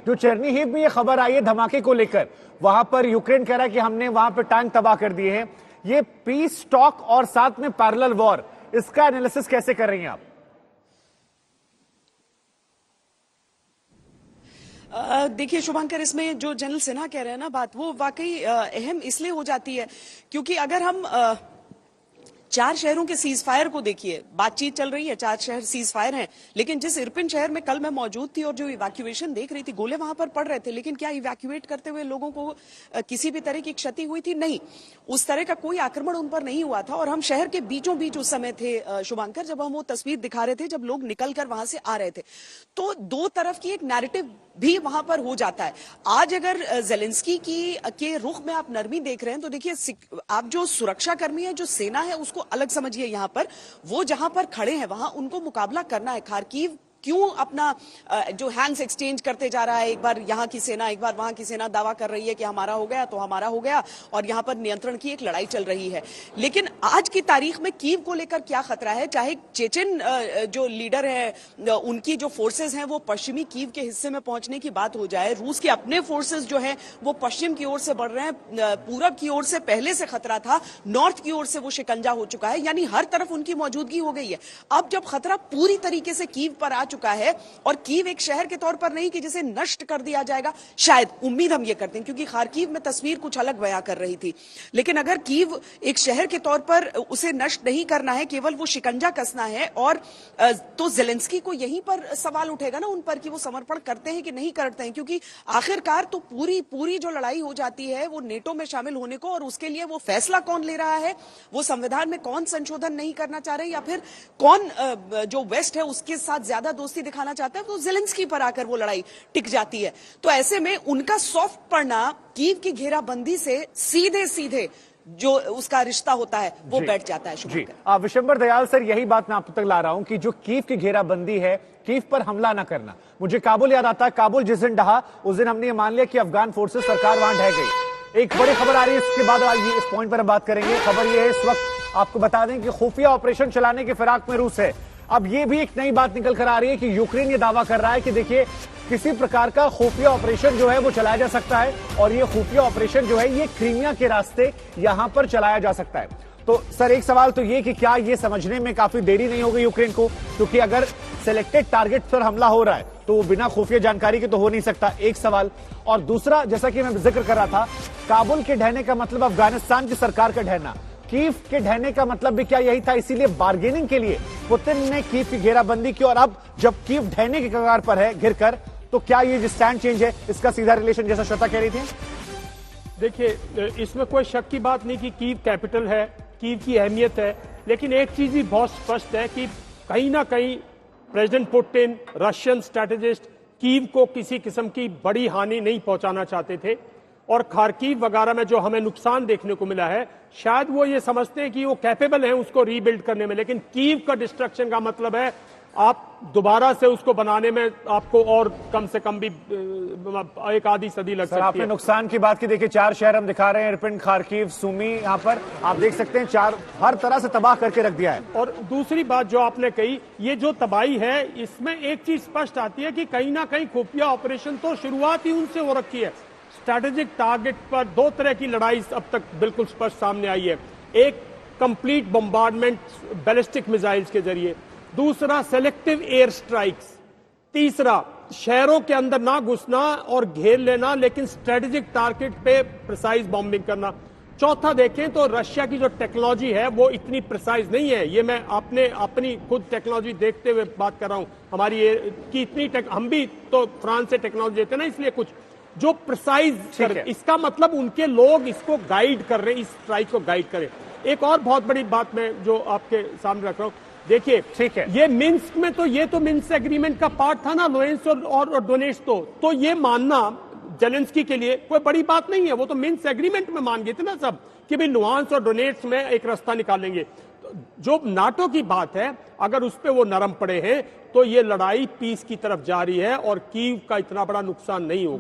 जो चेरनीहिव में ये खबर आई है धमाके को लेकर, वहां पर यूक्रेन कह रहा है कि हमने वहां पर टैंक तबाह कर दिए हैं। ये पीस टॉक और साथ में पैरेलल वॉर, इसका एनालिसिस कैसे कर रही हैं आप? देखिए शुभंकर, इसमें जो जनरल सिन्हा कह रहे हैं ना बात, वो वाकई अहम इसलिए हो जाती है क्योंकि अगर हम 4 शहरों के सीज फायर को देखिए, बातचीत चल रही है, 4 शहर सीज फायर हैं, लेकिन जिस इरपिन शहर में कल मैं मौजूद थी और जो इवैक्यूएशन देख रही थी, गोले वहां पर पड़ रहे थे, लेकिन क्या इवैक्यूएट करते हुए लोगों को किसी भी तरह की क्षति हुई थी? नहीं, उस तरह का कोई आक्रमण उन पर नहीं हुआ था। और हम शहर के बीचों बीच उस समय थे शुभंकर, जब हम वो तस्वीर दिखा रहे थे, जब लोग निकल कर वहां से आ रहे थे, तो 2 तरफ की एक नैरेटिव भी वहां पर हो जाता है। आज अगर जेलेंस्की के रुख में आप नरमी देख रहे हैं तो देखिए, आप जो सुरक्षा कर्मी है, जो सेना है, उसको अलग समझिए। यहां पर वो जहां पर खड़े हैं वहां उनको मुकाबला करना है। खार्किव क्यों अपना जो हैंड्स एक्सचेंज करते जा रहा है, एक बार यहां की सेना, एक बार वहां की सेना दावा कर रही है कि हमारा हो गया तो हमारा हो गया, और यहां पर नियंत्रण की एक लड़ाई चल रही है। लेकिन आज की तारीख में कीव को लेकर क्या खतरा है? चाहे चेचन जो लीडर है उनकी जो फोर्सेस हैं वो पश्चिमी कीव के हिस्से में पहुंचने की बात हो जाए, रूस के अपने फोर्सेस जो है वो पश्चिम की ओर से बढ़ रहे हैं, पूरब की ओर से पहले से खतरा था, नॉर्थ की ओर से वो शिकंजा हो चुका है, यानी हर तरफ उनकी मौजूदगी हो गई है। अब जब खतरा पूरी तरीके से कीव पर आ चुका है, और कीव एक शहर के तौर पर नहीं कि जिसे नष्ट कर दिया जाएगा, शायद उम्मीद हम ये करते हैं, क्योंकि खार्किव में तस्वीर कुछ अलग बयां कर रही थी, लेकिन अगर कीव एक शहर के तौर पर उसे नष्ट नहीं करना है, केवल वो शिकंजा कसना है, और तो जेलेंस्की को यहीं पर सवाल उठेगा ना उन पर कि वो समर्पण करते हैं कि नहीं करते हैं, क्योंकि आखिरकार तो पूरी जो लड़ाई हो जाती है वो नेटो में शामिल होने को, और उसके लिए वो फैसला कौन ले रहा है, वो संविधान में कौन संशोधन नहीं करना चाह रहे, या फिर कौन जो वेस्ट है उसके साथ ज्यादा दोस्ती दिखाना चाहता है, तो जेलेंस्की पर आकर वो लड़ाई टिक जाती है। तो ऐसे में उनका सॉफ्ट पड़ना कीव की घेराबंदी से सीधे जो उसका रिश्ता होता है वो बैठ जाता है। जी, विशंबर दयाल सर, यही बात मैं आप तक ला रहा हूं कि जो कीव की घेराबंदी है, कीव पर हमला ना करना, मुझे काबुल याद आता है। काबुल जिस दिन ढहा उस दिन हमने ये मान लिया कि अफगान फोर्सेस, सरकार वहां ढह गई। एक बड़ी खबर आ रही है, इसके बाद इस पॉइंट पर हम बात करेंगे। खबर यह है, इस वक्त आपको बता दें कि खुफिया ऑपरेशन चलाने के फिराक में रूस है। अब ये भी एक नई बात निकल कर आ रही है कि यूक्रेन ये दावा कर रहा है कि देखिए, किसी प्रकार का खुफिया ऑपरेशन जो है वो चलाया जा सकता है, और ये खुफिया ऑपरेशन जो है ये क्रीमिया के रास्ते यहां पर चलाया जा सकता है। तो सर, एक सवाल तो ये कि क्या ये समझने में काफी देरी नहीं हो गई यूक्रेन को? क्योंकि अगर सिलेक्टेड टारगेट पर हमला हो रहा है तो वो बिना खुफिया जानकारी के तो हो नहीं सकता, एक सवाल। और दूसरा, जैसा कि मैं जिक्र कर रहा था, काबुल के ढहने का मतलब अफगानिस्तान की सरकार का ढहना, कीव के ढहने का मतलब भी क्या यही था? इसीलिए बार्गेनिंग के लिए पुतिन ने कीव की घेराबंदी की, और अब जब कीव ढहने की कगार पर है घिरकर, तो क्या ये जो स्टैंड चेंज है इसका सीधा रिलेशन, जैसा श्वेता कह रही थी? देखिए, इसमें कोई शक की बात नहीं कि कीव कैपिटल है, कीव की अहमियत है, लेकिन एक चीज भी बहुत स्पष्ट है कि कहीं ना कहीं president Putin, Russian strategist, Kyiv को किसी किस्म की बड़ी हानि नहीं पहुंचाना चाहते थे, और खार्किव वगैरह में जो हमें नुकसान देखने को मिला है, शायद वो ये समझते हैं कि वो कैपेबल हैं उसको रीबिल्ड करने में, लेकिन कीव का डिस्ट्रक्शन का मतलब है आप दोबारा से उसको बनाने में आपको और कम से कम भी एक आधी सदी लग सकती है। आपने नुकसान की बात की, देखिए 4 शहर हम दिखा रहे हैं, इरपिन, खार्किव, सूमी, यहाँ पर आप देख सकते हैं 4 हर तरह से तबाह करके रख दिया है। और दूसरी बात जो आपने कही, ये जो तबाही है, इसमें एक चीज स्पष्ट आती है कि कहीं ना कहीं खुफिया ऑपरेशन तो शुरुआत ही उनसे हो रखी है। स्ट्रैटेजिक टारगेट पर 2 तरह की लड़ाई अब तक बिल्कुल स्पष्ट सामने आई है। एक, कंप्लीट बम्बार्डमेंट बैलिस्टिक मिसाइल्स के जरिए, दूसरा सेलेक्टिव एयर स्ट्राइक्स, तीसरा शहरों के अंदर ना घुसना और घेर लेना, लेकिन स्ट्रैटेजिक टारगेट पे प्रिसाइज बॉम्बिंग करना, चौथा देखें तो रशिया की जो टेक्नोलॉजी है वो इतनी प्रिसाइज नहीं है। ये मैं अपनी खुद टेक्नोलॉजी देखते हुए बात कर रहा हूं, हमारी की इतनी हम भी तो फ्रांस से टेक्नोलॉजी देते हैं ना, इसलिए कुछ जो प्रिसाइज कर, इसका मतलब उनके लोग इसको गाइड कर रहे हैं, इस स्ट्राइक को गाइड करें। एक और बहुत बड़ी बात मैं जो आपके सामने रख रहा हूं, देखिए, ठीक है, ये मिन्स्क में तो ये तो मिन्स्क एग्रीमेंट का पार्ट था ना, लोएंस और डोनेट्स, तो ये मानना जेलेंस्की के लिए कोई बड़ी बात नहीं है। वो तो मिन्स्क एग्रीमेंट में मान गए थे ना सब कि भाई लुहांस और डोनेट्स में एक रास्ता निकालेंगे। जो नाटो की बात है, अगर उस पर वो नरम पड़े हैं तो ये लड़ाई पीस की तरफ जा रही है और कीव का इतना बड़ा नुकसान नहीं होगा।